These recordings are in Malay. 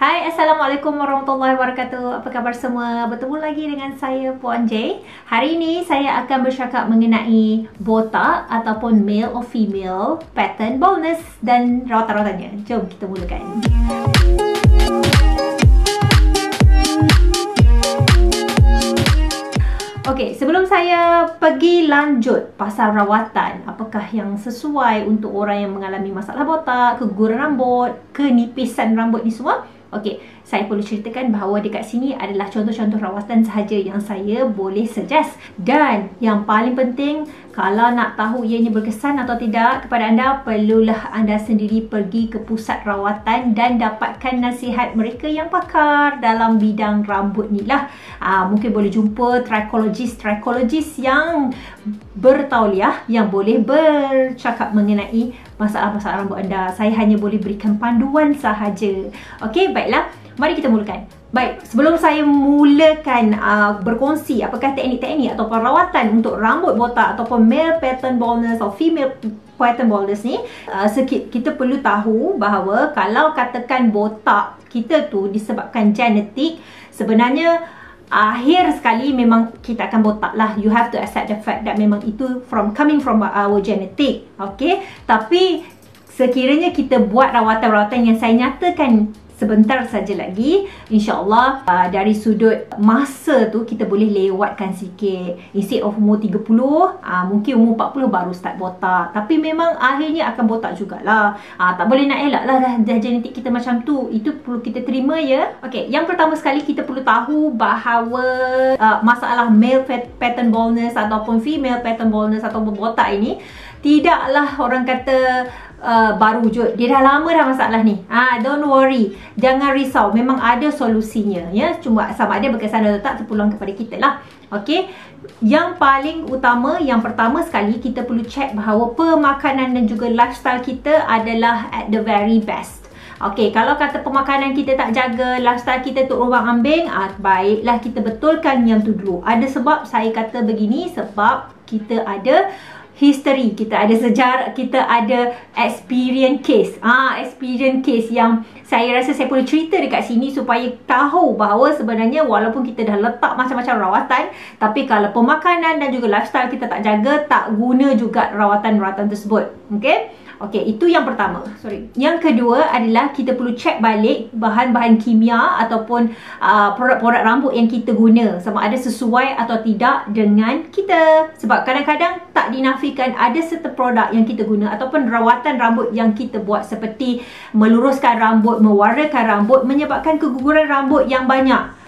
Hai, Assalamualaikum warahmatullahi wabarakatuh. Apa khabar semua? Bertemu lagi dengan saya Puan J. Hari ini saya akan bercakap mengenai botak ataupun male or female pattern baldness dan rawatan-rawatannya. Jom kita mulakan. Okey, sebelum saya pergi lanjut pasal rawatan, apakah yang sesuai untuk orang yang mengalami masalah botak, keguguran rambut, kenipisan rambut ni semua? Okey, saya perlu ceritakan bahawa dekat sini adalah contoh-contoh rawatan sahaja yang saya boleh suggest. Dan yang paling penting, kalau nak tahu ianya berkesan atau tidak kepada anda, perlulah anda sendiri pergi ke pusat rawatan dan dapatkan nasihat mereka yang pakar dalam bidang rambut ni lah. Mungkin boleh jumpa trikologis yang bertauliah yang boleh bercakap mengenai masalah-masalah rambut anda. Saya hanya boleh berikan panduan sahaja. Okey, baiklah. Mari kita mulakan. Baik, sebelum saya mulakan berkongsi apakah teknik-teknik atau perawatan untuk rambut botak ataupun male pattern baldness atau female pattern baldness ni, kita perlu tahu bahawa kalau katakan botak kita tu disebabkan genetik, sebenarnya akhir sekali memang kita akan botak lah. You have to accept the fact that memang itu coming from our genetic. Okay, tapi sekiranya kita buat rawatan-rawatan yang saya nyatakan sebentar saja lagi, insyaAllah dari sudut masa tu kita boleh lewatkan sikit. Instead of umur 30, mungkin umur 40 baru start botak. Tapi memang akhirnya akan botak jugalah. Tak boleh nak elak lah, dah genetik kita macam tu. Itu perlu kita terima ya. Okay, yang pertama sekali kita perlu tahu bahawa masalah male pattern baldness ataupun female pattern baldness ataupun botak ini tidaklah orang kata baru wujud. Dia dah lama dah masalah ni. Don't worry. Jangan risau. Memang ada solusinya ya. Cuma sama ada berkesan atau tak terpulang kepada kita lah. Okey. Yang paling utama, yang pertama sekali kita perlu check bahawa pemakanan dan juga lifestyle kita adalah at the very best. Okey, kalau kata pemakanan kita tak jaga, lifestyle kita tu ombang-ambing, baiklah kita betulkan yang tu dulu. Ada sebab saya kata begini, sebab kita ada history, kita ada sejarah, kita ada experience case. Experience case yang saya rasa saya boleh cerita dekat sini supaya tahu bahawa sebenarnya walaupun kita dah letak macam-macam rawatan, tapi kalau pemakanan dan juga lifestyle kita tak jaga, tak guna juga rawatan-rawatan tersebut. Okey? Okey, itu yang pertama. Yang kedua adalah kita perlu check balik bahan-bahan kimia ataupun produk-produk rambut yang kita guna, sama ada sesuai atau tidak dengan kita. Sebab kadang-kadang tak dinafikan ada serta produk yang kita guna ataupun rawatan rambut yang kita buat seperti meluruskan rambut, mewarnakan rambut, menyebabkan keguguran rambut yang banyak.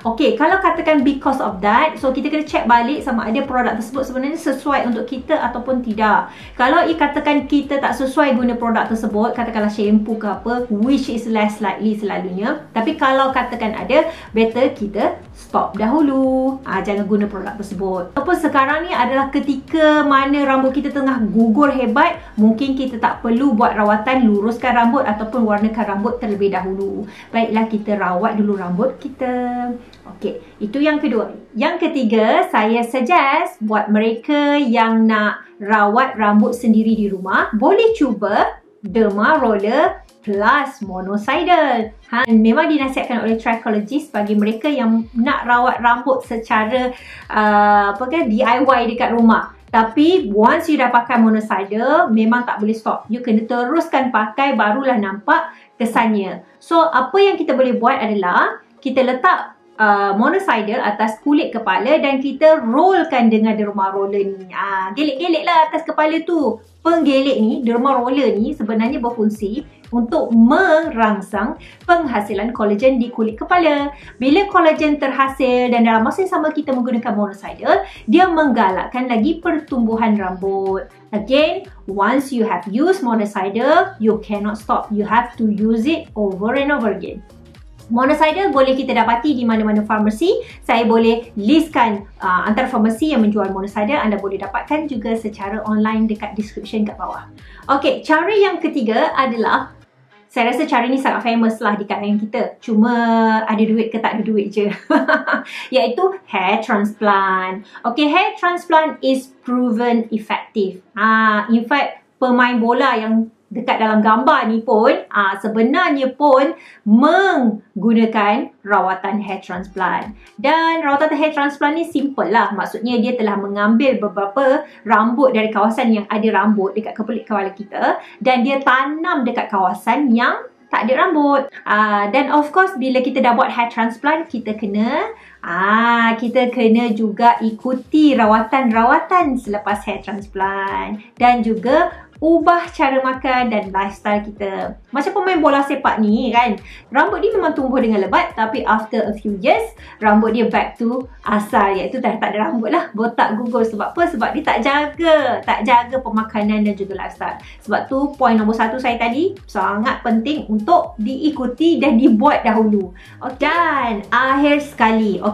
Okey, kalau katakan because of that, so kita kena check balik sama ada produk tersebut sebenarnya sesuai untuk kita ataupun tidak. Kalau katakan kita tak sesuai guna produk tersebut, katakanlah shampoo ke apa, which is less likely selalunya. Tapi kalau katakan ada, better kita stop dahulu. Jangan guna produk tersebut. Ataupun sekarang ni adalah ketika mana rambut kita tengah gugur hebat, mungkin kita tak perlu buat rawatan luruskan rambut ataupun warnakan rambut terlebih dahulu. Baiklah kita rawat dulu rambut kita. Okey, itu yang kedua. Yang ketiga, saya suggest buat mereka yang nak rawat rambut sendiri di rumah, boleh cuba derma roller plus monocidal. Memang dinasihatkan oleh trikologis bagi mereka yang nak rawat rambut secara DIY dekat rumah. Tapi once you dah pakai monocidal, memang tak boleh stop. You kena teruskan pakai, barulah nampak kesannya. So apa yang kita boleh buat adalah kita letak monocidal atas kulit kepala dan kita rollkan dengan derma roller ni. Gelik-gelik lah atas kepala tu. Penggelik ni, derma roller ni sebenarnya berfungsi untuk merangsang penghasilan kolagen di kulit kepala. Bila kolagen terhasil dan dalam masa yang sama kita menggunakan monocidal, dia menggalakkan lagi pertumbuhan rambut. Again, once you have used monocidal, you cannot stop. You have to use it over and over again. Monocidal boleh kita dapati di mana-mana farmasi. Saya boleh listkan antara farmasi yang menjual monocidal. Anda boleh dapatkan juga secara online dekat description kat bawah. Okey, cara yang ketiga adalah, saya rasa cara ni sangat famous lah di kalangan kita. Cuma ada duit ke tak ada duit je. Iaitu hair transplant. Okay, hair transplant is proven effective. In fact, pemain bola yang dekat dalam gambar ni pun sebenarnya pun menggunakan rawatan hair transplant. Dan rawatan hair transplant ni simple lah. Maksudnya dia telah mengambil beberapa rambut dari kawasan yang ada rambut dekat kepelik kepala kita dan dia tanam dekat kawasan yang tak ada rambut. Dan of course bila kita dah buat hair transplant, kita kena juga ikuti rawatan-rawatan selepas hair transplant dan juga ubah cara makan dan lifestyle kita. Macam pemain bola sepak ni kan, rambut dia memang tumbuh dengan lebat, tapi after a few years rambut dia back to asal, iaitu dah tak ada rambut lah, botak gugur. Sebab apa? Sebab dia tak jaga pemakanan dan juga lifestyle. Sebab tu poin nombor 1 saya tadi sangat penting untuk diikuti dan dibuat dahulu. Dan akhir sekali,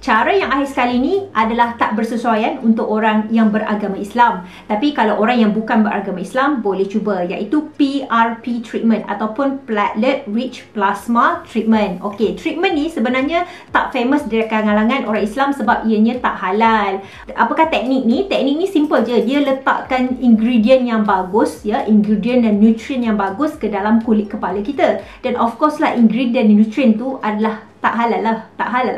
cara yang akhir sekali ni adalah tak bersesuaian untuk orang yang beragama Islam. Tapi kalau orang yang bukan beragama Islam boleh cuba, iaitu PRP treatment ataupun Platelet Rich Plasma treatment. Treatment ni sebenarnya tak famous di kalangan orang Islam sebab ianya tak halal. Apakah teknik ni? Teknik ni simple je. Dia letakkan ingredient yang bagus, ingredient dan nutrien yang bagus ke dalam kulit kepala kita. Dan of course lah, ingredient dan nutrien tu adalah tak halal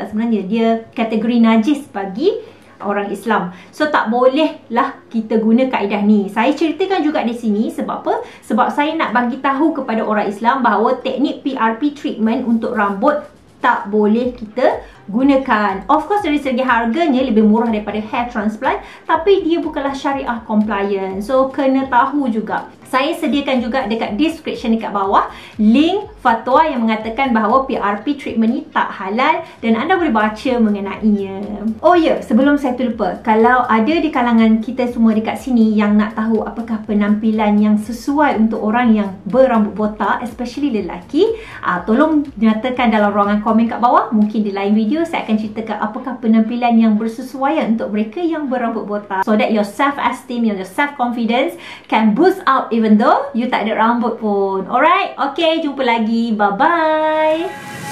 lah sebenarnya. Dia kategori najis bagi orang Islam. So tak boleh lah kita guna kaedah ni. Saya ceritakan juga di sini sebab apa? Sebab saya nak bagi tahu kepada orang Islam bahawa teknik PRP treatment untuk rambut tak boleh kita gunakan. Of course dari segi harganya lebih murah daripada hair transplant, tapi dia bukanlah syariah compliant. So kena tahu juga. Saya sediakan juga dekat description dekat bawah link fatwa yang mengatakan bahawa PRP treatment ni tak halal dan anda boleh baca mengenainya. Oh ya, sebelum saya terlupa, kalau ada di kalangan kita semua dekat sini yang nak tahu apakah penampilan yang sesuai untuk orang yang berambut botak, especially lelaki, tolong nyatakan dalam ruangan komen kat bawah. Mungkin di lain video saya akan ceritakan apakah penampilan yang bersesuaian untuk mereka yang berambut botak, so that your self-esteem, your self-confidence can boost up even though you tak ada rambut pun. Alright, jumpa lagi. Bye-bye.